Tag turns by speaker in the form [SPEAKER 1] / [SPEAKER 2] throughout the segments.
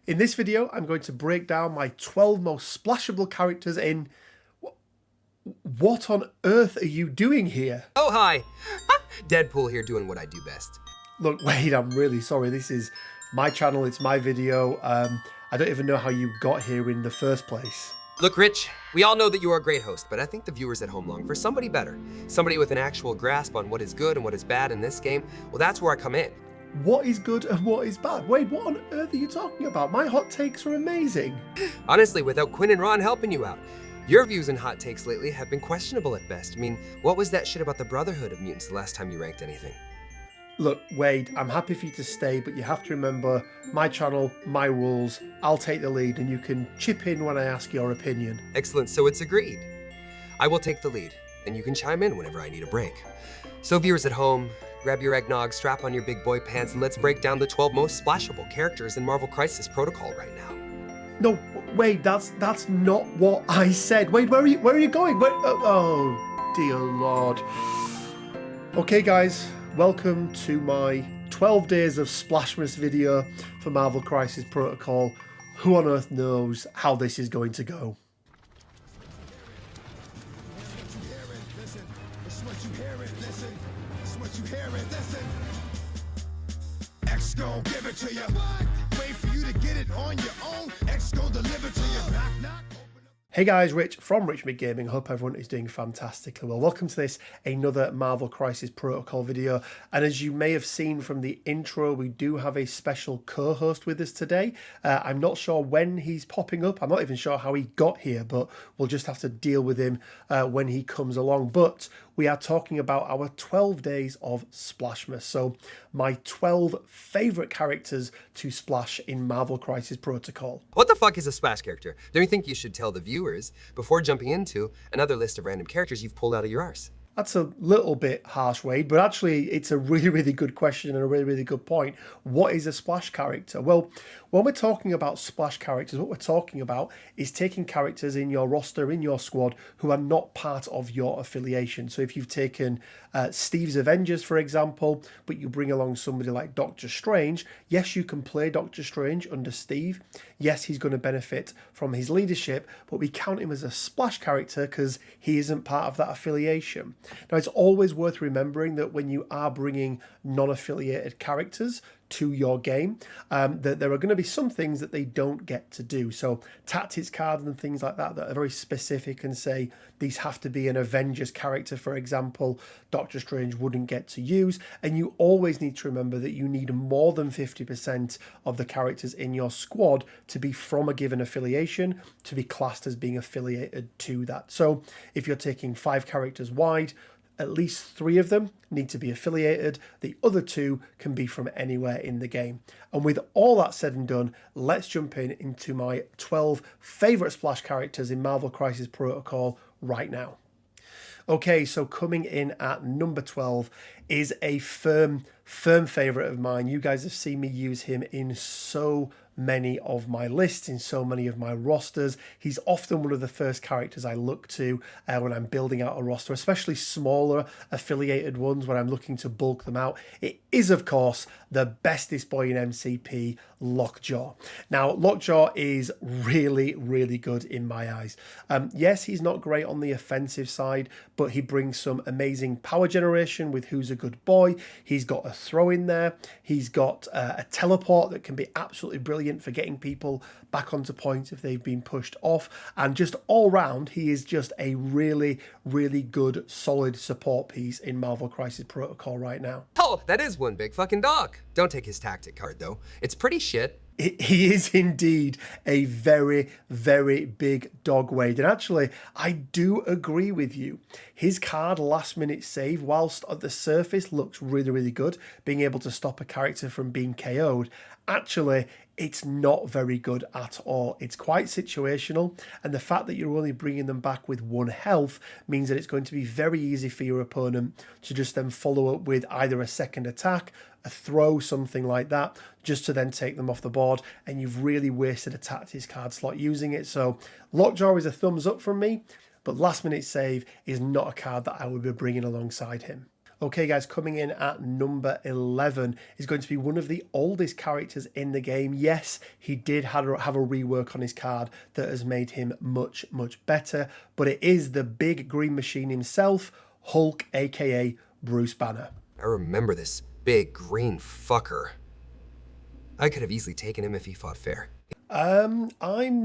[SPEAKER 1] In this video, I'm going to break down my 12 most splashable characters in... What on earth are you doing here?
[SPEAKER 2] Oh, hi. Deadpool here doing what I do best.
[SPEAKER 1] Look, Wade, I'm really sorry. This is my channel, it's my video. I don't even know how you got here in the first place.
[SPEAKER 2] Look, Rich, we all know that you are a great host, but I think the viewers at home long for somebody better. Somebody with an actual grasp on what is good and what is bad in this game. Well, that's where I come in.
[SPEAKER 1] What is good and what is bad? Wade, what on earth are you talking about? My hot takes are amazing.
[SPEAKER 2] Honestly, without Quinn and Ron helping you out. Your views and hot takes lately have been questionable at best. I mean, what was that shit about the Brotherhood of Mutants the last time you ranked anything?
[SPEAKER 1] Look, Wade, I'm happy for you to stay, but you have to remember, my channel, my rules, I'll take the lead and you can chip in when I ask your opinion.
[SPEAKER 2] Excellent, so it's agreed. I will take the lead, and you can chime in whenever I need a break. So viewers at home, grab your eggnog, strap on your big boy pants, and let's break down the 12 most splashable characters in Marvel Crisis Protocol right now.
[SPEAKER 1] No, Wade, that's not what I said. Wade, where are you going? Oh, dear Lord. Okay, guys, welcome to my 12 days of Splashmas video for Marvel Crisis Protocol. Who on earth knows how this is going to go?
[SPEAKER 3] X gon' give it to you. Wait for you to get it on your own. X gon' deliver to you. Knock, knock.
[SPEAKER 1] Hey guys, Rich from Rich Mid Gaming. Hope everyone is doing fantastically well. Welcome to this, another Marvel Crisis Protocol video. And as you may have seen from the intro, we do have a special co-host with us today. I'm not sure when he's popping up. I'm not even sure how he got here, but we'll just have to deal with him when he comes along. But we are talking about our 12 days of Splashmas. So my 12 favourite characters to splash in Marvel Crisis Protocol.
[SPEAKER 2] What the fuck is a splash character? Don't you think you should tell the viewers before jumping into another list of random characters you've pulled out of your arse?
[SPEAKER 1] That's a little bit harsh, Wade, but actually it's a really, really good question and a really, really good point. What is a splash character? Well, when we're talking about splash characters, what we're talking about is taking characters in your roster, in your squad, who are not part of your affiliation. So if you've taken Steve's Avengers, for example, but you bring along somebody like Doctor Strange, yes, you can play Doctor Strange under Steve. Yes, he's going to benefit from his leadership, but we count him as a splash character because he isn't part of that affiliation. Now, it's always worth remembering that when you are bringing non-affiliated characters to your game, that there are going to be some things that they don't get to do. So tactics cards and things like that are very specific and say these have to be an Avengers character, for example, Doctor Strange wouldn't get to use. And you always need to remember that you need more than 50% of the characters in your squad to be from a given affiliation to be classed as being affiliated to that. So if you're taking 5 characters wide, at least 3 of them need to be affiliated. The other 2 can be from anywhere in the game. And with all that said and done, let's jump into my 12 favourite splash characters in Marvel Crisis Protocol right now. Okay, so coming in at number 12 is a firm favourite of mine. You guys have seen me use him in so many of my lists, in so many of my rosters. He's often one of the first characters I look to when I'm building out a roster, especially smaller affiliated ones when I'm looking to bulk them out. It is, of course, the bestest boy in MCP, Lockjaw. Now, Lockjaw is really, really good in my eyes. Yes, he's not great on the offensive side, but he brings some amazing power generation with Who's a Good Boy. He's got a throw in there. He's got a teleport that can be absolutely brilliant for getting people back onto points if they've been pushed off. And just all round, he is just a really, really good, solid support piece in Marvel Crisis Protocol right now.
[SPEAKER 2] Oh, that is one big fucking dog. Don't take his tactic card, though. It's pretty shit.
[SPEAKER 1] He is indeed a very, very big dog, Wade. And actually, I do agree with you. His card, Last Minute Save, whilst at the surface looks really, really good, being able to stop a character from being KO'd, actually, it's not very good at all. It's quite situational, and the fact that you're only bringing them back with 1 health means that it's going to be very easy for your opponent to just then follow up with either a second attack, a throw, something like that, just to then take them off the board, and you've really wasted a tactics card slot using it. So Lockjaw is a thumbs up from me, but Last Minute Save is not a card that I would be bringing alongside him. Okay, guys, coming in at number 11 is going to be one of the oldest characters in the game. Yes, he did have a rework on his card that has made him much, much better, but it is the big green machine himself, Hulk, aka Bruce Banner.
[SPEAKER 2] I remember this big green fucker. I could have easily taken him if he fought fair.
[SPEAKER 1] I'm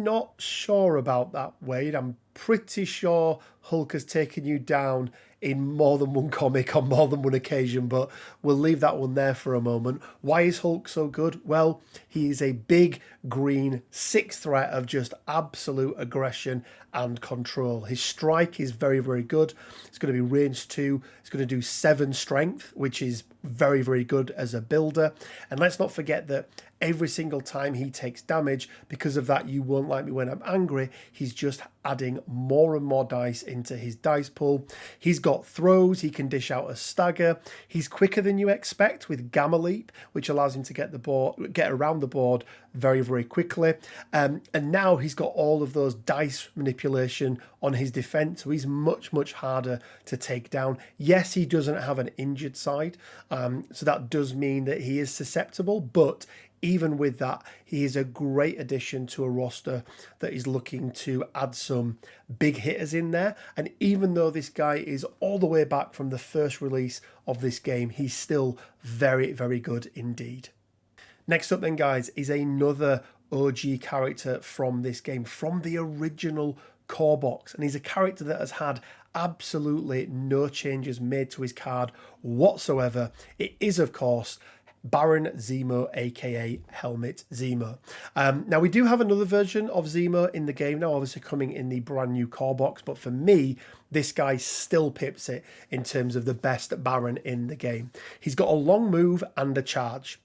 [SPEAKER 1] not sure about that, Wade. I'm pretty sure Hulk has taken you down in more than one comic on more than one occasion, but we'll leave that one there for a moment. Why is Hulk so good? Well, he is a big green sixth threat of just absolute aggression and control. His strike is very, very good. It's going to be range 2. It's going to do 7 strength, which is very, very good as a builder. And let's not forget that every single time he takes damage, because of that, you won't like me when I'm angry, he's just adding more and more dice into his dice pool. He's got throws, he can dish out a stagger. He's quicker than you expect with Gamma Leap, which allows him to get around the board very, very quickly. And now he's got all of those dice manipulation on his defense, so he's much, much harder to take down. Yes, he doesn't have an injured side, so that does mean that he is susceptible, but even with that, he is a great addition to a roster that is looking to add some big hitters in there. And even though this guy is all the way back from the first release of this game, he's still very, very good indeed. Next up then, guys, is another OG character from this game, from the original core box. And he's a character that has had absolutely no changes made to his card whatsoever. It is, of course, Baron Zemo, aka Helmet Zemo. Now, we do have another version of Zemo in the game now, obviously coming in the brand new core box, but for me, this guy still pips it in terms of the best Baron in the game. He's got a long move and a charge.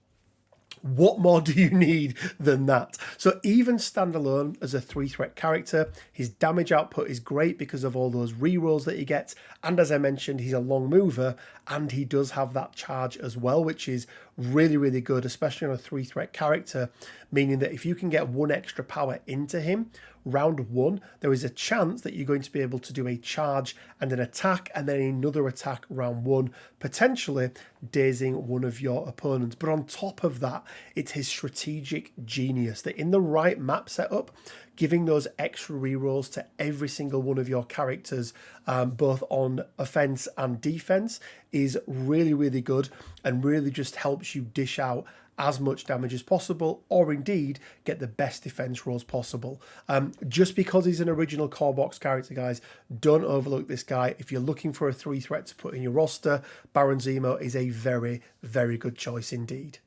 [SPEAKER 1] What more do you need than that? So even standalone as a 3-threat character, his damage output is great because of all those rerolls that he gets. And as I mentioned, he's a long mover and he does have that charge as well, which is really, really good, especially on a 3-threat character, meaning that if you can get 1 extra power into him, round 1, there is a chance that you're going to be able to do a charge and an attack and then another attack round 1, potentially dazing one of your opponents. But on top of that, it's his strategic genius that in the right map setup, giving those extra rerolls to every single one of your characters, both on offense and defense, is really, really good and really just helps you dish out as much damage as possible, or indeed get the best defense rolls possible. Just because he's an original core box character, guys, don't overlook this guy. If you're looking for a 3-threat to put in your roster, Baron Zemo is a very, very good choice indeed.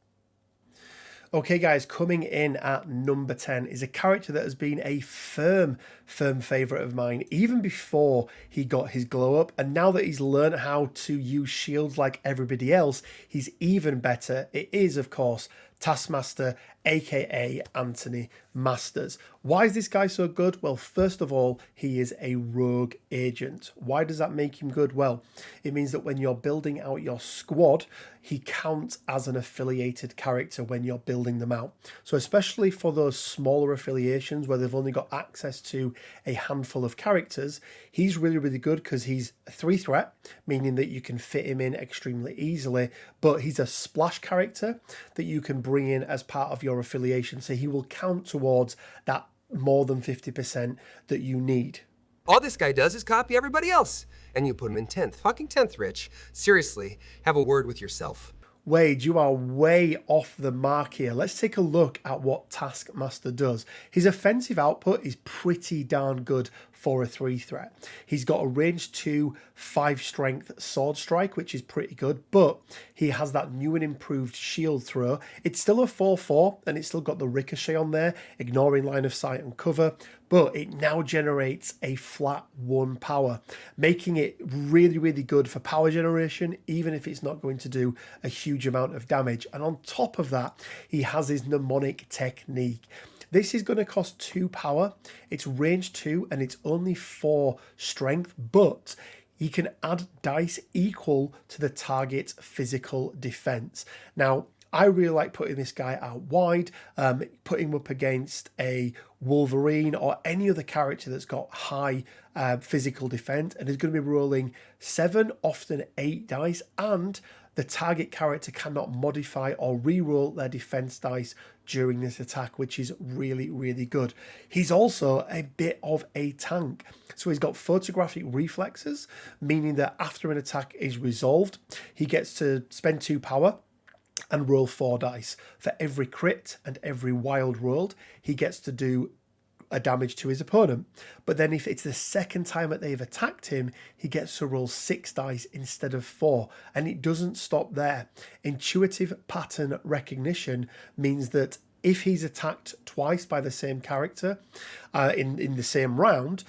[SPEAKER 1] Okay, guys, coming in at number 10 is a character that has been a firm favourite of mine, even before he got his glow up. And now that he's learned how to use shields like everybody else, he's even better. It is, of course, Taskmaster, aka Anthony Masters. Why is this guy so good? Well, first of all, he is a rogue agent. Why does that make him good? Well, it means that when you're building out your squad, he counts as an affiliated character when you're building them out. So especially for those smaller affiliations where they've only got access to a handful of characters, he's really, really good because he's a 3-threat, meaning that you can fit him in extremely easily, but he's a splash character that you can bring in as part of your affiliation. So he will count towards that more than 50% that you need.
[SPEAKER 2] All this guy does is copy everybody else. And you put him in 10th. Fucking 10th, Rich. Seriously, have a word with yourself.
[SPEAKER 1] Wade, you are way off the mark here. Let's take a look at what Taskmaster does. His offensive output is pretty darn good for a 3-threat. He's got a range 2, 5 strength sword strike, which is pretty good, but he has that new and improved shield throw. It's still a 4/4, and it's still got the ricochet on there, ignoring line of sight and cover, but it now generates a flat 1 power, making it really, really good for power generation, even if it's not going to do a huge amount of damage. And on top of that, he has his mnemonic technique. This is going to cost 2 power, it's range 2, and it's only 4 strength, but he can add dice equal to the target's physical defense. Now, I really like putting this guy out wide, putting him up against a Wolverine or any other character that's got high physical defense, and is going to be rolling 7, often 8 dice, and the target character cannot modify or reroll their defense dice during this attack, which is really, really good. He's also a bit of a tank. So he's got photographic reflexes, meaning that after an attack is resolved, he gets to spend 2 power and roll 4 dice. For every crit and every wild rolled, he gets to do a damage to his opponent. But then if it's the second time that they've attacked him, he gets to roll 6 dice instead of 4. And it doesn't stop there. Intuitive pattern recognition means that if he's attacked twice by the same character in the same round,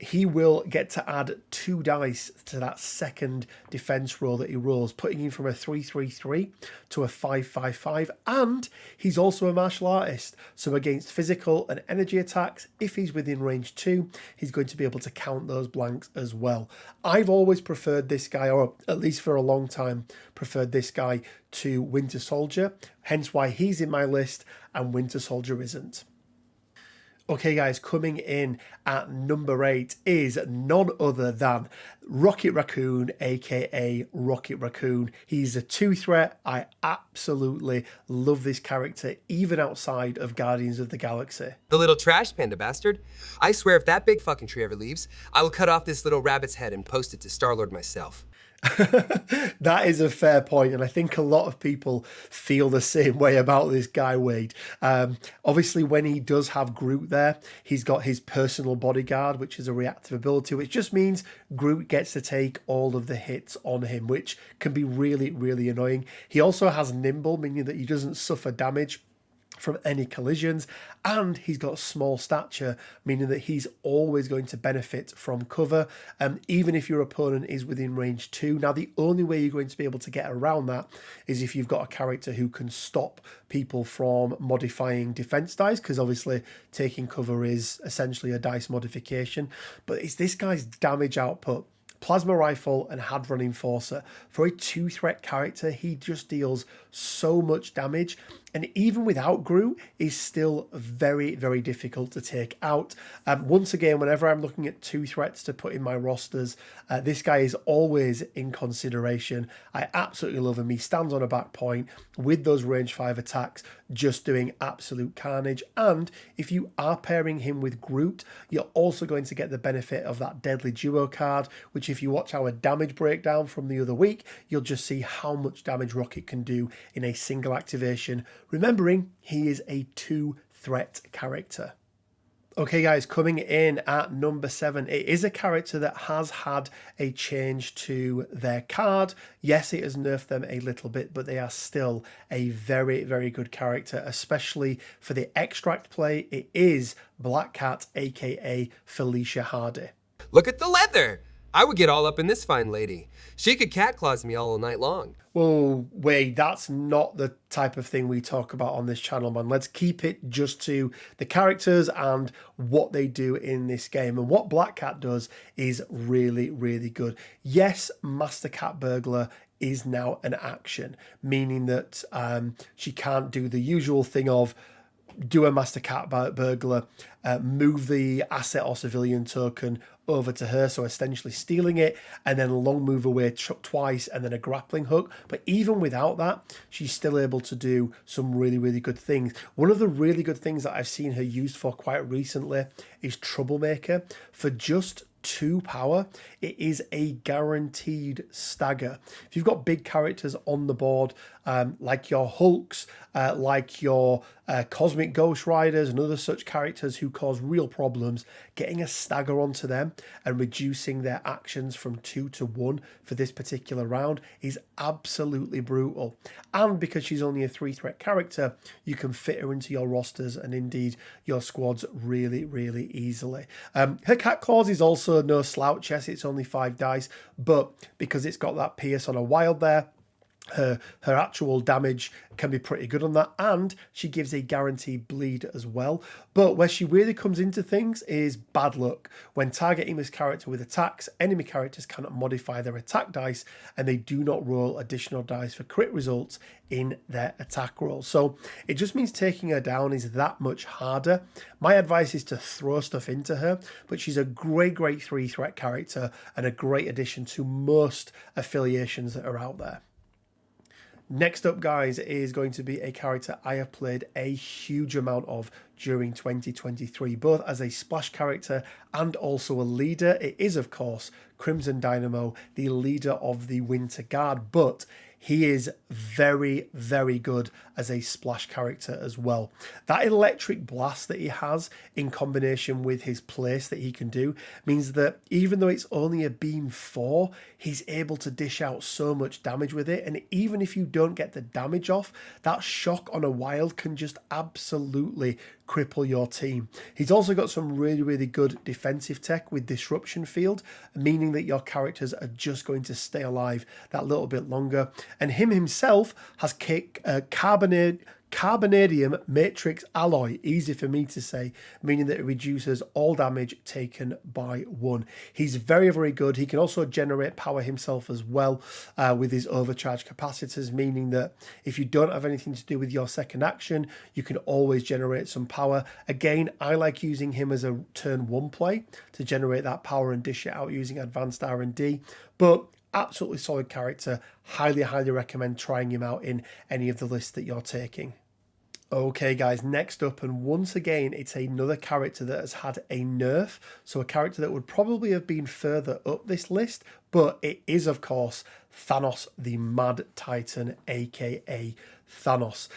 [SPEAKER 1] he will get to add 2 dice to that second defense roll that he rolls, putting him from a 3-3-3 to a 5-5-5. And he's also a martial artist. So against physical and energy attacks, if he's within range 2, he's going to be able to count those blanks as well. I've always preferred this guy, or at least for a long time, preferred this guy to Winter Soldier, hence why he's in my list and Winter Soldier isn't. Okay guys, coming in at number 8 is none other than Rocket Raccoon, aka Rocket Raccoon. He's a 2 threat. I absolutely love this character, even outside of Guardians of the Galaxy.
[SPEAKER 2] The little trash panda bastard. I swear if that big fucking tree ever leaves, I will cut off this little rabbit's head and post it to Star-Lord myself.
[SPEAKER 1] That is a fair point, and I think a lot of people feel the same way about this guy, Wade. Obviously, when he does have Groot there, he's got his personal bodyguard, which is a reactive ability, which just means Groot gets to take all of the hits on him, which can be really, really annoying. He also has Nimble, meaning that he doesn't suffer damage from any collisions, and he's got small stature, meaning that he's always going to benefit from cover, even if your opponent is within range 2. Now, the only way you're going to be able to get around that is if you've got a character who can stop people from modifying defense dice, because obviously taking cover is essentially a dice modification. But it's this guy's damage output. Plasma Rifle and Hadron Enforcer. For a 2 threat character, he just deals so much damage, and even without Groot, is still very, very difficult to take out. Once again, whenever I'm looking at 2 threats to put in my rosters, this guy is always in consideration. I absolutely love him. He stands on a back point with those range 5 attacks, just doing absolute carnage. And if you are pairing him with Groot, you're also going to get the benefit of that Deadly Duo card, which if you watch our damage breakdown from the other week, you'll just see how much damage Rocket can do in a single activation, remembering he is a 2 threat character. Okay guys, coming in at number 7, it is a character that has had a change to their card. Yes, it has nerfed them a little bit, but they are still a very, very good character, especially for the extract play. It is Black Cat, aka Felicia Hardy.
[SPEAKER 2] Look at the leather! I would get all up in this fine lady. She could cat claws me all night long.
[SPEAKER 1] Whoa, wait, that's not the type of thing we talk about on this channel, man. Let's keep it just to the characters and what they do in this game. And what Black Cat does is really, really good. Yes, Master Cat Burglar is now an action, meaning that she can't do the usual thing of do a Master Cat Burglar, move the asset or civilian token over to her, so essentially stealing it, and then long move away twice, and then a grappling hook. But even without that, she's still able to do some really, really good things. One of the really good things that I've seen her used for quite recently is Troublemaker. For just 2 power, it is a guaranteed stagger. If you've got big characters on the board, like your Hulks, like your Cosmic Ghost Riders and other such characters who cause real problems, getting a stagger onto them and reducing their actions from 2 to 1 for this particular round is absolutely brutal. And because she's only a 3 threat character, you can fit her into your rosters and indeed your squads really, really easily. Her Cat Claws is also no slouch. Yes, it's only 5 dice, but because it's got that Pierce on a wild there, her actual damage can be pretty good on that, and she gives a guaranteed bleed as well. But where she really comes into things is bad luck. When targeting this character with attacks, enemy characters cannot modify their attack dice, and they do not roll additional dice for crit results in their attack rolls. So it just means taking her down is that much harder. My advice is to throw stuff into her, but she's a great 3-threat character and a great addition to most affiliations that are out there. Next up, guys, is going to be a character I have played a huge amount of during 2023, both as a splash character and also a leader. It is, of course, Crimson Dynamo, the leader of the Winter Guard, but he is very, very good as a splash character as well. That electric blast that he has in combination with his place that he can do means that even though it's only a beam 4, he's able to dish out so much damage with it. And even if you don't get the damage off, that shock on a wild can just absolutely cripple your team. He's also got some really, really good defensive tech with Disruption Field, meaning that your characters are just going to stay alive that little bit longer. And him himself has Carbonadium Matrix Alloy, easy for me to say, meaning that it reduces all damage taken by 1. He's very, very good. He can also generate power himself as well with his overcharge capacitors, meaning that if you don't have anything to do with your second action, you can always generate some power. Again, I like using him as a turn 1 play to generate that power and dish it out using advanced R&D, but absolutely solid character. Highly, highly recommend trying him out in any of the lists that you're taking. Okay, guys, next up, and once again, it's another character that has had a nerf, so a character that would probably have been further up this list, but it is, of course, Thanos the Mad Titan, aka Thanos.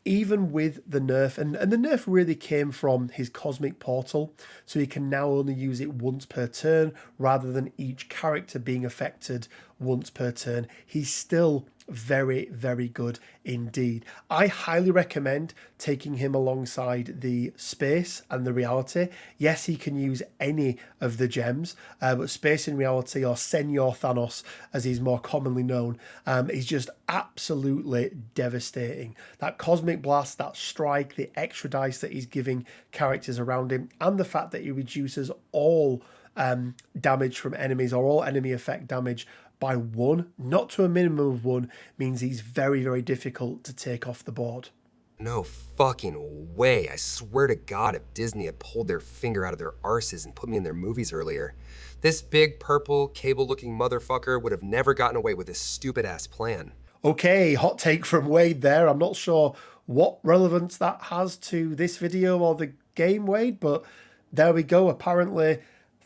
[SPEAKER 1] Even with the nerf, and the nerf really came from his cosmic portal, so he can now only use it once per turn rather than each character being affected once per turn. He's still very, very good indeed. I highly recommend taking him alongside the space and the reality. Yes, he can use any of the gems, but space and reality, or Senor Thanos as he's more commonly known, is just absolutely devastating. That cosmic blast, that strike, the extra dice that he's giving characters around him, and the fact that he reduces all damage from enemies, or all enemy effect damage, by 1, not to a minimum of 1, means he's very, very difficult to take off the board.
[SPEAKER 2] No fucking way. I swear to God, if Disney had pulled their finger out of their arses and put me in their movies earlier, this big purple cable-looking motherfucker would have never gotten away with this stupid-ass plan.
[SPEAKER 1] Okay, hot take from Wade there. I'm not sure what relevance that has to this video or the game, Wade, but there we go. Apparently,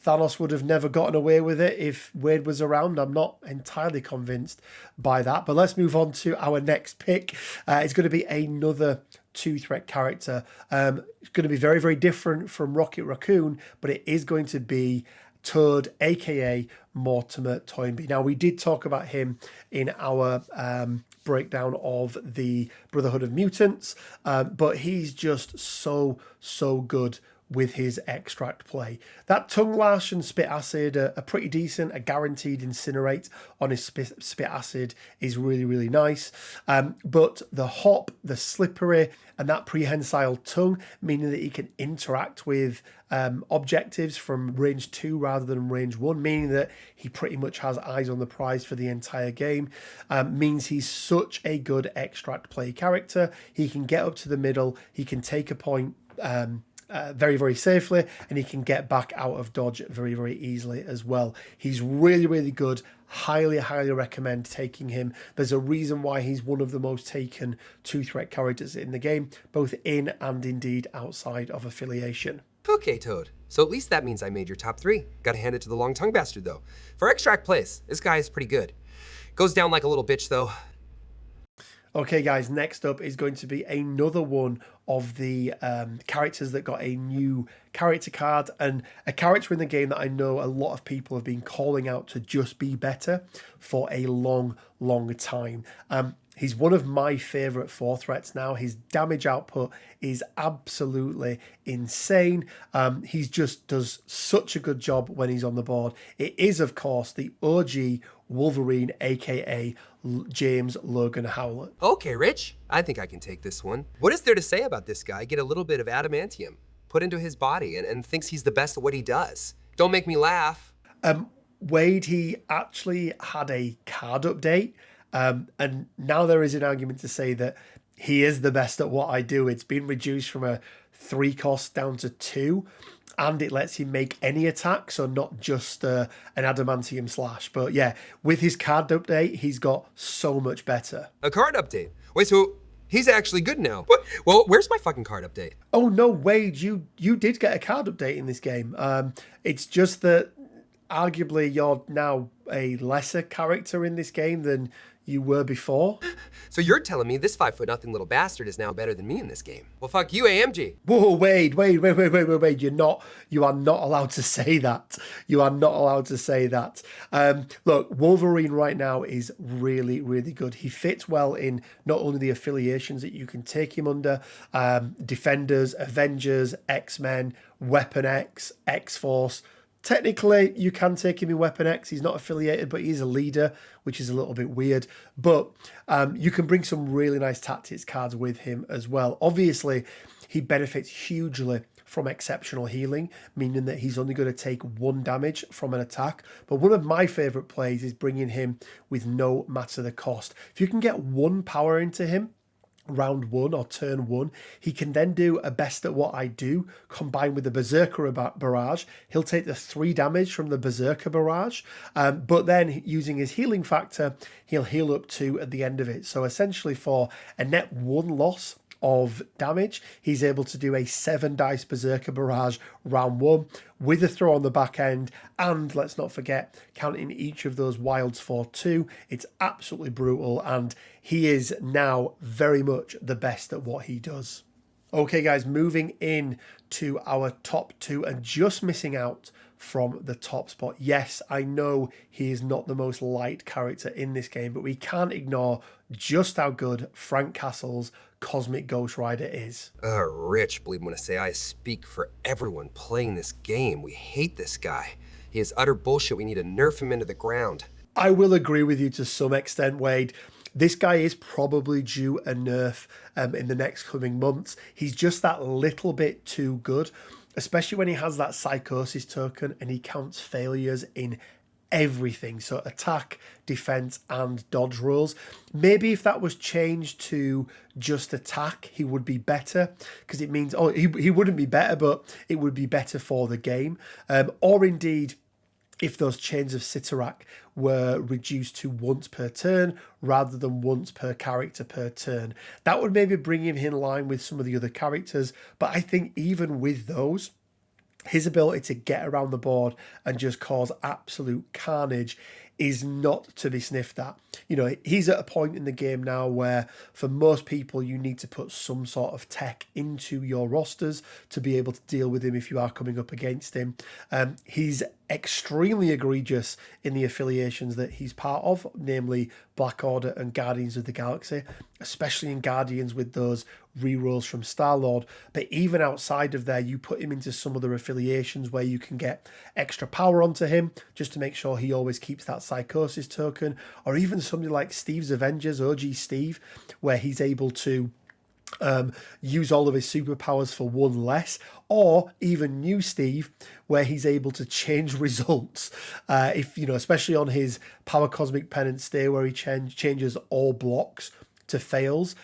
[SPEAKER 1] Thanos would have never gotten away with it if Wade was around. I'm not entirely convinced by that. But let's move on to our next pick. It's going to be another 2-threat character. It's going to be very, very different from Rocket Raccoon, but it is going to be Turd, aka Mortimer Toynbee. Now, we did talk about him in our breakdown of the Brotherhood of Mutants, but he's just so good with his extract play. That tongue lash and spit acid are pretty decent. A guaranteed incinerate on his spit acid is really, really nice. But the hop, the slippery, and that prehensile tongue, meaning that he can interact with objectives from range 2 rather than range 1, meaning that he pretty much has eyes on the prize for the entire game, means he's such a good extract play character. He can get up to the middle, he can take a point very, very safely, and he can get back out of dodge very, very easily as well. He's really, really good. Highly, highly recommend taking him. There's a reason why he's one of the most taken 2-threat characters in the game, both in and indeed outside of affiliation.
[SPEAKER 2] Okay, Toad. So at least that means I made your top 3. Gotta hand it to the long tongue bastard, though. For extract plays, this guy is pretty good. Goes down like a little bitch, though.
[SPEAKER 1] Okay, guys, next up is going to be another one of the characters that got a new character card, and a character in the game that I know a lot of people have been calling out to just be better for a long, long time. He's one of my favourite 4 threats now. His damage output is absolutely insane. He just does such a good job when he's on the board. It is, of course, the OG Wolverine, aka James Logan Howlett.
[SPEAKER 2] Okay, Rich, I think I can take this one. What is there to say about this guy? Get a little bit of adamantium put into his body and thinks he's the best at what he does. Don't make me laugh.
[SPEAKER 1] Wade, he actually had a card update. And now there is an argument to say that he is the best at what I do. It's been reduced from a 3 cost down to 2, and it lets him make any attack, so not just an adamantium slash. But yeah, with his card update, he's got so much better.
[SPEAKER 2] A card update? Wait, so he's actually good now? What? Well, where's my fucking card update?
[SPEAKER 1] Oh no, Wade, you did get a card update in this game. It's just that arguably you're now a lesser character in this game than you were before.
[SPEAKER 2] So you're telling me this 5'0" little bastard is now better than me in this game? Well, fuck you, AMG.
[SPEAKER 1] Whoa, Wade, wait. You are not allowed to say that. You are not allowed to say that. Look, Wolverine right now is really, really good. He fits well in not only the affiliations that you can take him under, Defenders, Avengers, X-Men, Weapon X, X-Force. Technically, you can take him in Weapon X. He's not affiliated, but he's a leader, which is a little bit weird. But you can bring some really nice tactics cards with him as well. Obviously, he benefits hugely from exceptional healing, meaning that he's only going to take 1 damage from an attack. But one of my favourite plays is bringing him with no matter the cost. If you can get 1 power into him, round 1 or turn 1, he can then do a best at what I do combined with the Berserker barrage. He'll take the 3 damage from the Berserker barrage, but then using his healing factor, he'll heal up 2 at the end of it. So essentially for a net 1 loss of damage, he's able to do a 7 dice Berserker barrage round 1 with a throw on the back end, and let's not forget counting each of those wilds for 2. It's absolutely brutal, and he is now very much the best at what he does. Okay guys, moving in to our top 2 and just missing out from the top spot. Yes, I know he is not the most liked character in this game, but we can't ignore just how good Frank Castle's Cosmic Ghost Rider is.
[SPEAKER 2] Rich, believe me when I say I speak for everyone playing this game. We hate this guy. He is utter bullshit. We need to nerf him into the ground.
[SPEAKER 1] I will agree with you to some extent, Wade. This guy is probably due a nerf in the next coming months. He's just that little bit too good, especially when he has that psychosis token and he counts failures in everything. So attack, defense, and dodge rolls. Maybe if that was changed to just attack, he would be better, because it means, he wouldn't be better, but it would be better for the game. Or indeed, if those chains of Sitarak were reduced to once per turn rather than once per character per turn. That would maybe bring him in line with some of the other characters, but I think even with those, his ability to get around the board and just cause absolute carnage is not to be sniffed at. You know, he's at a point in the game now where for most people you need to put some sort of tech into your rosters to be able to deal with him if you are coming up against him. He's extremely egregious in the affiliations that he's part of, namely Black Order and Guardians of the Galaxy, especially in Guardians with those rerolls from Star-Lord. But even outside of there, you put him into some other affiliations where you can get extra power onto him just to make sure he always keeps that psychosis token, or even something like Steve's Avengers, OG Steve, where he's able to use all of his superpowers for 1 less, or even new Steve, where he's able to change results. If, you know, especially on his Power Cosmic Penance stay, where he changes all blocks to fails.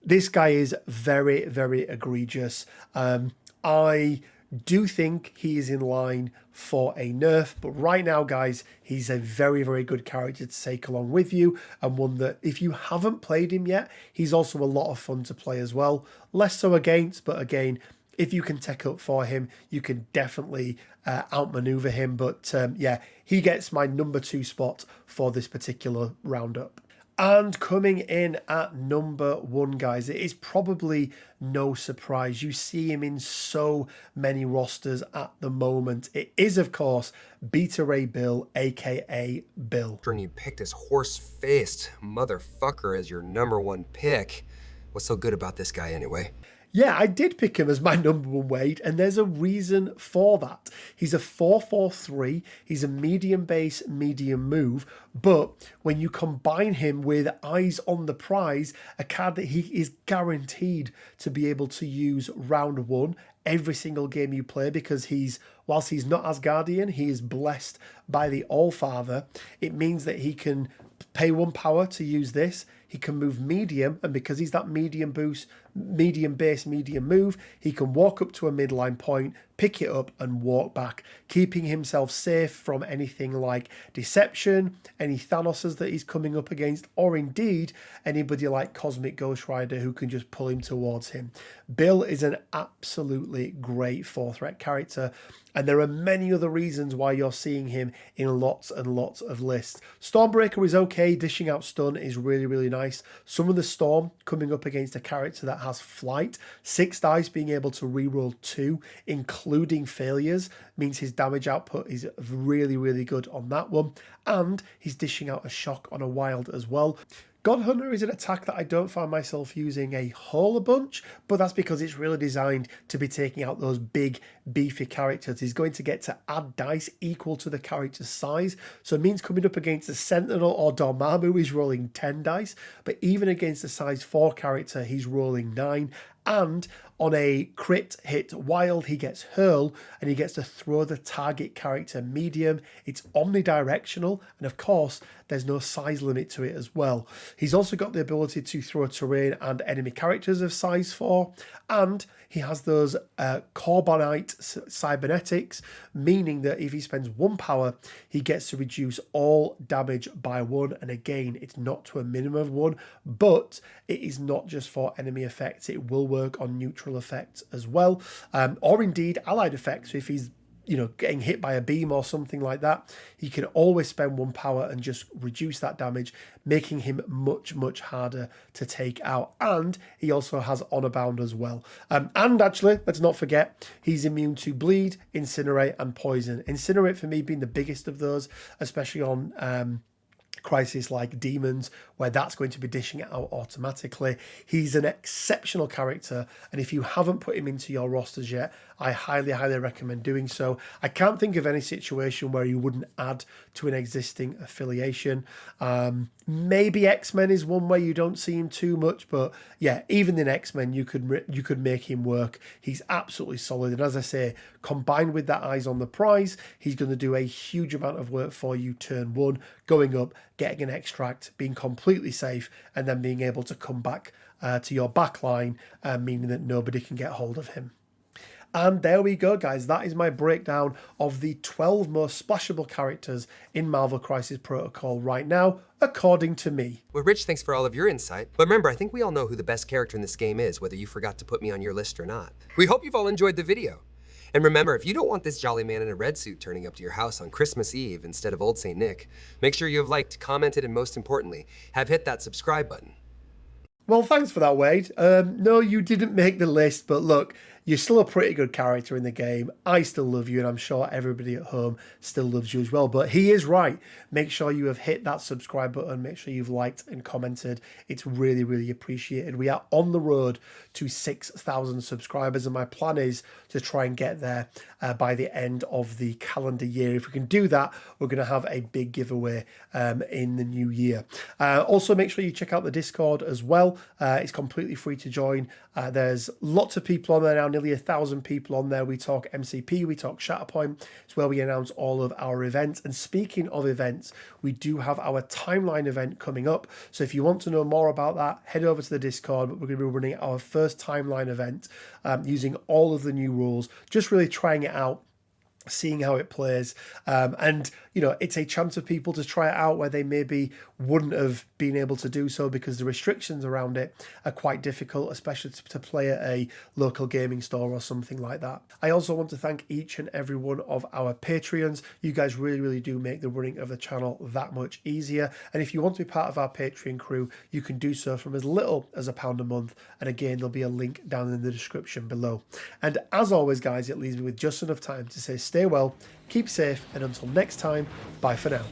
[SPEAKER 1] This guy is very, very egregious. I do think he is in line for a nerf, but right now, guys, he's a very, very good character to take along with you, and one that if you haven't played him yet, he's also a lot of fun to play as well. Less so against, but again, if you can tech up for him, you can definitely outmaneuver him. But yeah, he gets my number 2 spot for this particular roundup. And coming in at number 1, guys, it is probably no surprise. You see him in so many rosters at the moment. It is, of course, Beta Ray Bill, aka Bill.
[SPEAKER 2] And you picked this horse-faced motherfucker as your #1 pick. What's so good about this guy anyway?
[SPEAKER 1] Yeah, I did pick him as my number 1, Wade, and there's a reason for that. He's a 4/4/3, he's a medium base, medium move, but when you combine him with Eyes on the Prize, a card that he is guaranteed to be able to use round 1 every single game you play, because whilst he's not Asgardian, he is blessed by the Allfather. It means that he can pay 1 power to use this. He can move medium, and because he's that medium boost, medium base, medium move, he can walk up to a midline point, pick it up and walk back, keeping himself safe from anything like Deception, any Thanoses that he's coming up against, or indeed anybody like Cosmic Ghost Rider who can just pull him towards him. Bill is an absolutely great 4-threat character, and there are many other reasons why you're seeing him in lots and lots of lists. Stormbreaker is okay, dishing out stun is really, really nice. Summon the Storm coming up against a character that has flight. 6 dice being able to reroll 2, including failures, means his damage output is really, really good on that one. And he's dishing out a shock on a wild as well. God Hunter is an attack that I don't find myself using a whole bunch, but that's because it's really designed to be taking out those big, beefy characters. He's going to get to add dice equal to the character's size, so it means coming up against a Sentinel or Dormammu, he's rolling 10 dice, but even against a size 4 character, he's rolling 9. And on a crit hit wild, he gets hurl, and he gets to throw the target character medium. It's omnidirectional, and of course, there's no size limit to it as well. He's also got the ability to throw terrain and enemy characters of size 4, and he has those Corbonite cybernetics, meaning that if he spends 1 power, he gets to reduce all damage by 1. And again, it's not to a minimum of 1, but it is not just for enemy effects. It will work on neutral effects as well, or indeed allied effects. So if he's getting hit by a beam or something like that, he can always spend 1 power and just reduce that damage, making him much, much harder to take out. And he also has Honor Bound as well. And actually, let's not forget, he's immune to Bleed, Incinerate, and Poison. Incinerate for me being the biggest of those, especially on crisis like Demons, where that's going to be dishing it out automatically. He's an exceptional character, and if you haven't put him into your rosters yet, I highly, highly recommend doing so. I can't think of any situation where you wouldn't add to an existing affiliation. Maybe X-Men is one where you don't see him too much, but yeah, even in X-Men, you could make him work. He's absolutely solid, and as I say, combined with that Eyes on the Prize, he's going to do a huge amount of work for you turn 1, going up, getting an extract, being completely safe, and then being able to come back to your back line, meaning that nobody can get hold of him. And there we go, guys. That is my breakdown of the 12 most splashable characters in Marvel Crisis Protocol right now, according to me.
[SPEAKER 2] Well, Rich, thanks for all of your insight. But remember, I think we all know who the best character in this game is, whether you forgot to put me on your list or not. We hope you've all enjoyed the video. And remember, if you don't want this jolly man in a red suit turning up to your house on Christmas Eve instead of Old St. Nick, make sure you have liked, commented, and most importantly, have hit that subscribe button.
[SPEAKER 1] Well, thanks for that, Wade. No, you didn't make the list, but look, you're still a pretty good character in the game. I still love you, and I'm sure everybody at home still loves you as well. But he is right. Make sure you have hit that subscribe button. Make sure you've liked and commented. It's really, really appreciated. We are on the road to 6,000 subscribers, and my plan is to try and get there by the end of the calendar year. If we can do that, we're going to have a big giveaway in the new year. Also, make sure you check out the Discord as well. It's completely free to join. There's lots of people on there now, nearly 1,000 people on there. We talk MCP, we talk Shatterpoint. It's where we announce all of our events. And speaking of events, we do have our timeline event coming up. So if you want to know more about that, head over to the Discord. But we're going to be running our first timeline event using all of the new rules, just really trying it out. seeing how it plays, and it's a chance of people to try it out where they maybe wouldn't have been able to do so because the restrictions around it are quite difficult, especially to play at a local gaming store or something like that. I also want to thank each and every one of our Patreons. You guys really do make the running of the channel that much easier, and if you want to be part of our Patreon crew, you can do so from as little as £1 a month, and again there'll be a link down in the description below. And as always guys, it leaves me with just enough time to say stay well, keep safe, and until next time, bye for now.